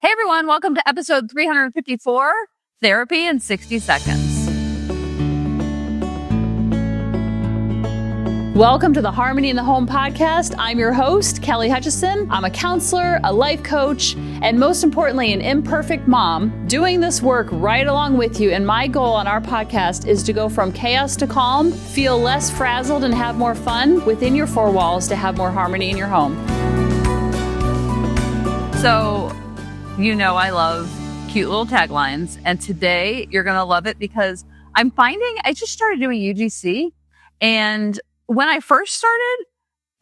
Hey everyone, welcome to episode 354, Therapy in 60 Seconds. Welcome to the Harmony in the Home podcast. I'm your host, Kelly Hutchison. I'm a counselor, a life coach, and most importantly, an imperfect mom doing this work right along with you. And my goal on our podcast is to go from chaos to calm, feel less frazzled, and have more fun within your four walls to have more harmony in your home. So, you know I love cute little taglines, and today you're going to love it because I'm finding I just started doing UGC, and when I first started,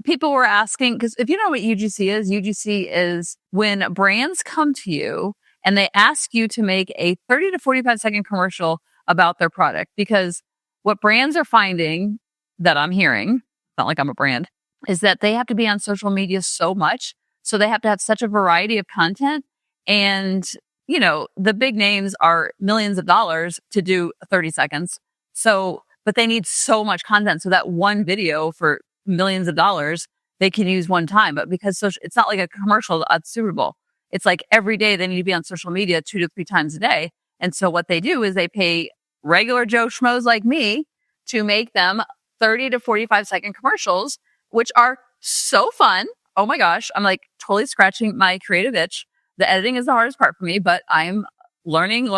people were asking, because if you know what UGC is when brands come to you and they ask you to make a 30 to 45 second commercial about their product, because what brands are finding that I'm hearing, not like I'm a brand, is that they have to be on social media so much, so they have to have such a variety of content. And, you know, the big names are millions of dollars to do 30 seconds. So, but they need so much content. So that one video for millions of dollars, they can use one time. But because it's not like a commercial at Super Bowl. It's like every day they need to be on social media 2 to 3 times a day. And so what they do is they pay regular Joe Schmoes like me to make them 30 to 45 second commercials, which are so fun. Oh my gosh. I'm like totally scratching my creative itch. The editing is the hardest part for me, but I'm learning.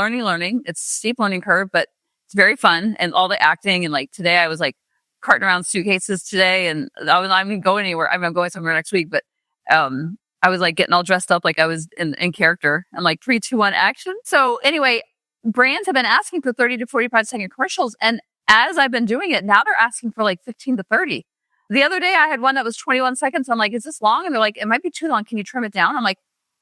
It's a steep learning curve, but it's very fun. And all the acting, and like today I was like carting around suitcases today, and I'm not even going anywhere. I'm going somewhere next week, but I was like getting all dressed up like I was in character. I'm like 3, 2, 1 action. So anyway, brands have been asking for 30 to 45 second commercials. And as I've been doing it, now they're asking for like 15 to 30. The other day I had one that was 21 seconds. I'm like, is this long? And they're like, it might be too long. Can you trim it down? I'm like,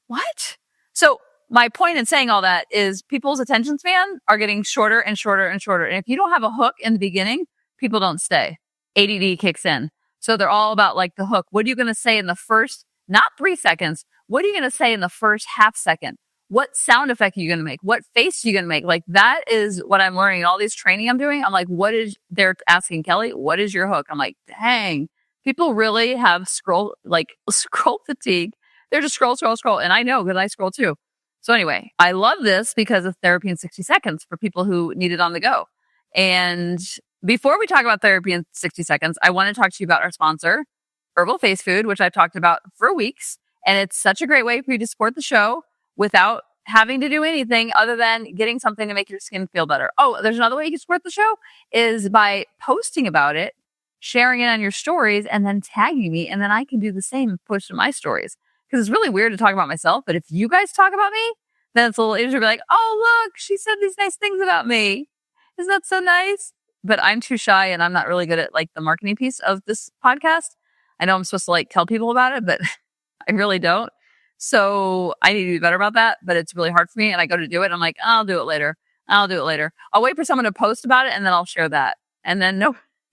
what? So my point in saying all that is people's attention span are getting shorter and shorter and shorter. And if you don't have a hook in the beginning, people don't stay. ADD kicks in. So they're all about like the hook. What are you going to say in the first, not 3 seconds? What are you going to say in the first half second? What sound effect are you going to make? What face are you going to make? Like that is what I'm learning. All these training I'm doing. I'm like, they're asking Kelly, what is your hook? I'm like, dang, people really have scroll fatigue. They're just scroll. And I know because I scroll too. So anyway, I love this because of therapy in 60 seconds for people who need it on the go. And before we talk about therapy in 60 seconds, I want to talk to you about our sponsor, Herbal Face Food, which I've talked about for weeks. And it's such a great way for you to support the show without having to do anything other than getting something to make your skin feel better. Oh, there's another way you can support the show is by posting about it, sharing it on your stories, and then tagging me. And then I can do the same and post in my stories. Because it's really weird to talk about myself, but if you guys talk about me, then it's a little easier to be like, oh, look, she said these nice things about me. Isn't that so nice? But I'm too shy and I'm not really good at like the marketing piece of this podcast. I know I'm supposed to like tell people about it, but I really don't. So I need to be better about that, but it's really hard for me. And I go to do it. I'm like, I'll do it later. I'll wait for someone to post about it and then I'll share that. And then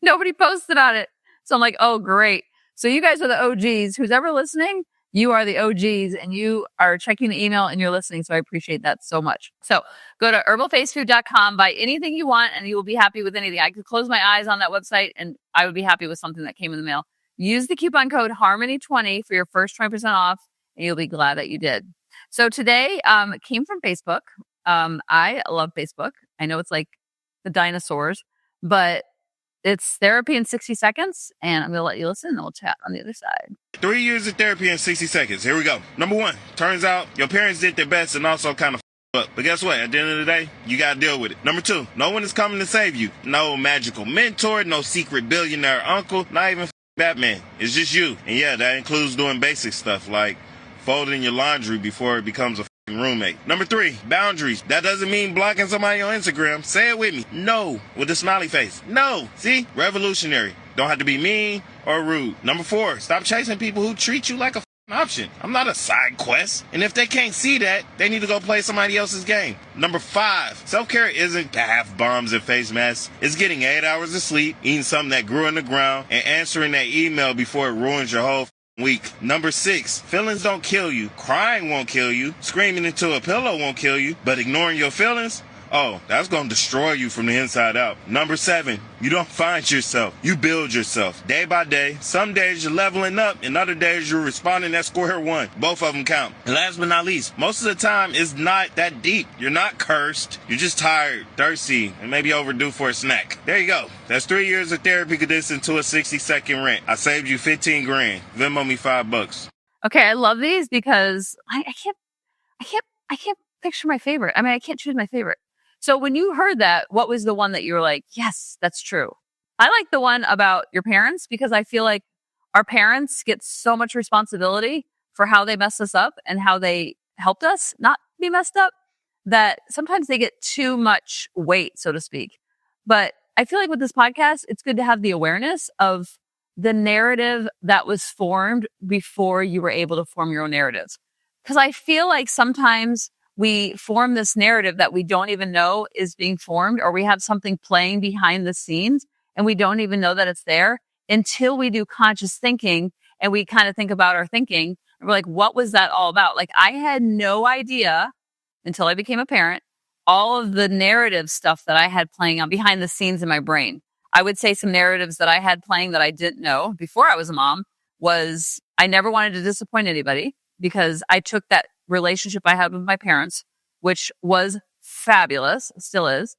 nobody posts about it. So I'm like, oh, great. So you guys are the OGs. Who's ever listening? You are the OGs and you are checking the email and you're listening. So I appreciate that so much. So go to herbalfacefood.com, buy anything you want and you will be happy with anything. I could close my eyes on that website and I would be happy with something that came in the mail. Use the coupon code Harmony20 for your first 20% off and you'll be glad that you did. So today came from Facebook. I love Facebook. I know it's like the dinosaurs, but it's therapy in 60 seconds and I'm going to let you listen and we'll chat on the other side. 3 years of therapy in 60 seconds. Here we go. Number 1, turns out your parents did their best and also kind of up. But guess what? At the end of the day, you got to deal with it. Number 2, no one is coming to save you. No magical mentor, no secret billionaire uncle, not even Batman. It's just you. And yeah, that includes doing basic stuff like folding your laundry before it becomes a roommate. Number 3, boundaries. That doesn't mean blocking somebody on Instagram. Say it with me. No, with a smiley face. No. See? Revolutionary. Don't have to be mean or rude. Number 4, stop chasing people who treat you like a option. I'm not a side quest. And if they can't see that, they need to go play somebody else's game. Number 5, self-care isn't bath bombs and face masks. It's getting 8 hours of sleep, eating something that grew in the ground, and answering that email before it ruins your whole week. Number 6, feelings don't kill you. Crying won't kill you. Screaming into a pillow won't kill you. But ignoring your feelings, Oh, that's going to destroy you from the inside out. Number 7, you don't find yourself. You build yourself. Day by day. Some days you're leveling up, and other days you're responding at square one. Both of them count. And last but not least, most of the time it's not that deep. You're not cursed. You're just tired, thirsty, and maybe overdue for a snack. There you go. That's 3 years of therapy condensed into a 60-second rant. I saved you 15 grand. Venmo me $5. Okay, I love these because I can't picture my favorite. I mean, I can't choose my favorite. So when you heard that, what was the one that you were like, yes, that's true? I like the one about your parents because I feel like our parents get so much responsibility for how they messed us up and how they helped us not be messed up that sometimes they get too much weight, so to speak. But I feel like with this podcast, it's good to have the awareness of the narrative that was formed before you were able to form your own narratives. Because I feel like sometimes we form this narrative that we don't even know is being formed, or we have something playing behind the scenes and we don't even know that it's there until we do conscious thinking and we kind of think about our thinking. And we're like, what was that all about? Like, I had no idea until I became a parent, all of the narrative stuff that I had playing on behind the scenes in my brain. I would say some narratives that I had playing that I didn't know before I was a mom was I never wanted to disappoint anybody because I took that relationship I had with my parents, which was fabulous, still is.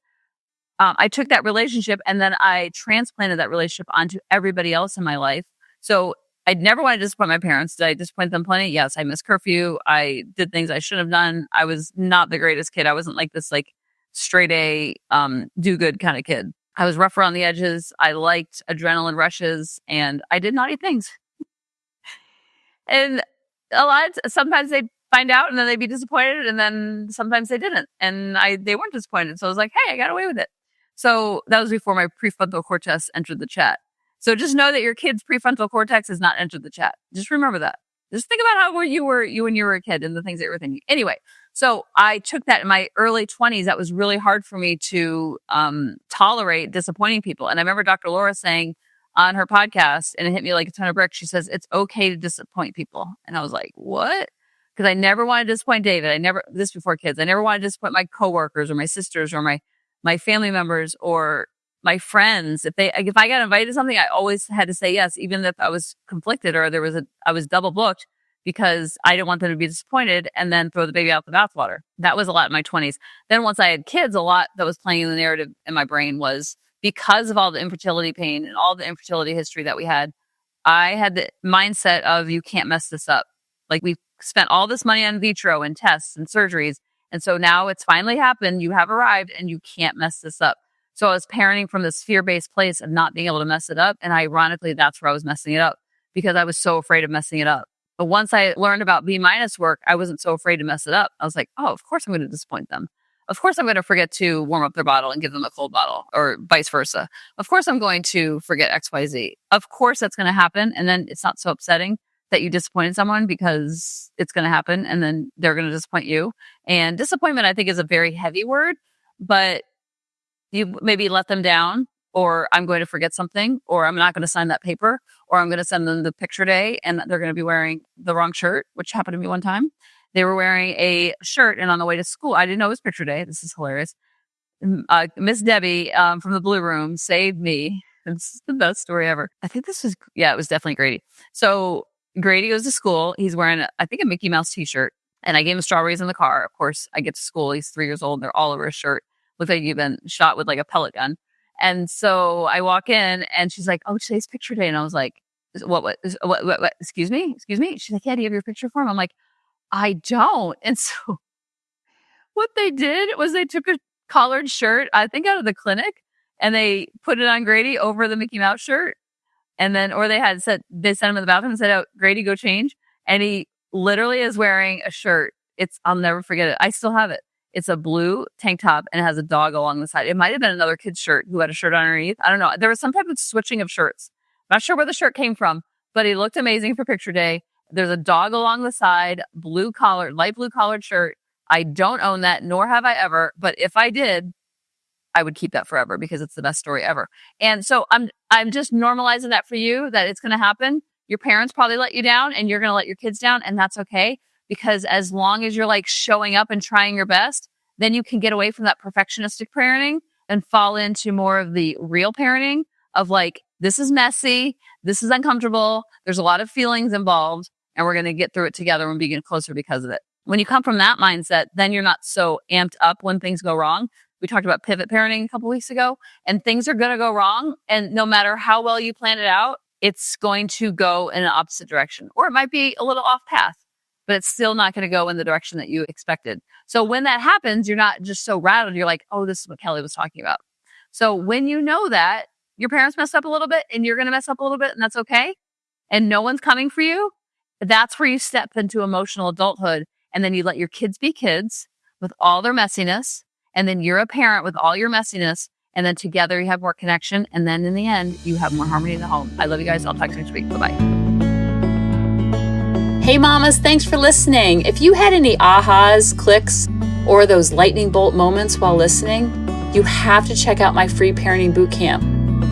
I took that relationship and then I transplanted that relationship onto everybody else in my life. So I'd never want to disappoint my parents. Did I disappoint them plenty? Yes, I missed curfew. I did things I shouldn't have done. I was not the greatest kid. I wasn't like this like straight A, do good kind of kid. I was rough around the edges. I liked adrenaline rushes and I did naughty things. And sometimes they'd find out and then they'd be disappointed and then sometimes they didn't. And they weren't disappointed. So I was like, hey, I got away with it. So that was before my prefrontal cortex entered the chat. So just know that your kid's prefrontal cortex has not entered the chat. Just remember that. Just think about how you were when you were a kid and the things that you were thinking. Anyway, so I took that in my early 20s. That was really hard for me to tolerate disappointing people. And I remember Dr. Laura saying on her podcast, and it hit me like a ton of bricks, she says, it's okay to disappoint people. And I was like, what? Because I never wanted to disappoint David. This before kids, I never wanted to disappoint my coworkers or my sisters or my family members or my friends. If I got invited to something, I always had to say yes, even if I was conflicted or I was double booked because I didn't want them to be disappointed and then throw the baby out the bathwater. That was a lot in my 20s. Then once I had kids, a lot that was playing in the narrative in my brain was because of all the infertility pain and all the infertility history that we had, I had the mindset of you can't mess this up. Like we spent all this money on vitro and tests and surgeries. And so now it's finally happened. You have arrived and you can't mess this up. So I was parenting from this fear-based place of not being able to mess it up. And ironically, that's where I was messing it up because I was so afraid of messing it up. But once I learned about B- work, I wasn't so afraid to mess it up. I was like, oh, of course I'm going to disappoint them. Of course I'm going to forget to warm up their bottle and give them a cold bottle or vice versa. Of course I'm going to forget XYZ. Of course that's going to happen. And then it's not so upsetting that you disappointed someone because it's going to happen and then they're going to disappoint you. And disappointment, I think, is a very heavy word, but you maybe let them down, or I'm going to forget something, or I'm not going to sign that paper, or I'm going to send them the picture day and they're going to be wearing the wrong shirt, which happened to me one time. They were wearing a shirt and on the way to school, I didn't know it was picture day. This is hilarious. Miss Debbie from the Blue Room saved me. It's the best story ever. I think it was definitely Grady. So Grady goes to school. He's wearing, I think, a Mickey Mouse t-shirt. And I gave him strawberries in the car. Of course, I get to school. He's 3 years old. And they're all over his shirt. Looks like you've been shot with like a pellet gun. And so I walk in and she's like, oh, today's picture day. And I was like, what, excuse me? She's like, yeah, do you have your picture for him? I'm like, I don't. And so what they did was they took a collared shirt, I think out of the clinic, and they put it on Grady over the Mickey Mouse shirt. And then, or they sent him in the bathroom and said, oh, Grady, go change. And he literally is wearing a shirt. I'll never forget it. I still have it. It's a blue tank top and it has a dog along the side. It might have been another kid's shirt who had a shirt underneath. I don't know. There was some type of switching of shirts. Not sure where the shirt came from, but he looked amazing for picture day. There's a dog along the side, light blue collared shirt. I don't own that, nor have I ever. But if I did, I would keep that forever because it's the best story ever. And so I'm just normalizing that for you, that it's going to happen. Your parents probably let you down and you're going to let your kids down, and that's okay. Because as long as you're like showing up and trying your best, then you can get away from that perfectionistic parenting and fall into more of the real parenting of like, this is messy, this is uncomfortable, there's a lot of feelings involved, and we're going to get through it together and be getting closer because of it. When you come from that mindset, then you're not so amped up when things go wrong. We talked about pivot parenting a couple weeks ago, and things are going to go wrong. And no matter how well you plan it out, it's going to go in an opposite direction, or it might be a little off path, but it's still not going to go in the direction that you expected. So when that happens, you're not just so rattled. You're like, oh, this is what Kelly was talking about. So when you know that your parents messed up a little bit and you're going to mess up a little bit, and that's okay, and no one's coming for you, that's where you step into emotional adulthood. And then you let your kids be kids with all their messiness. And then you're a parent with all your messiness. And then together you have more connection. And then in the end, you have more harmony in the home. I love you guys. I'll talk to you next week. Bye-bye. Hey mamas, thanks for listening. If you had any ahas, clicks, or those lightning bolt moments while listening, you have to check out my free parenting bootcamp,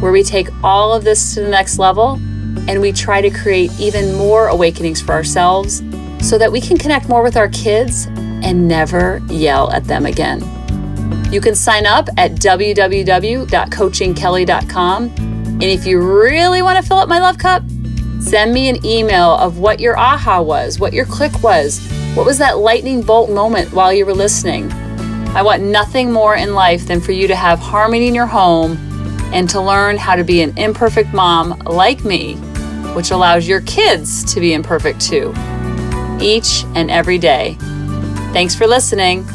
where we take all of this to the next level and we try to create even more awakenings for ourselves so that we can connect more with our kids and never yell at them again. You can sign up at www.coachingkelly.com. And if you really want to fill up my love cup, send me an email of what your aha was, what your click was, what was that lightning bolt moment while you were listening. I want nothing more in life than for you to have harmony in your home and to learn how to be an imperfect mom like me, which allows your kids to be imperfect too, each and every day. Thanks for listening.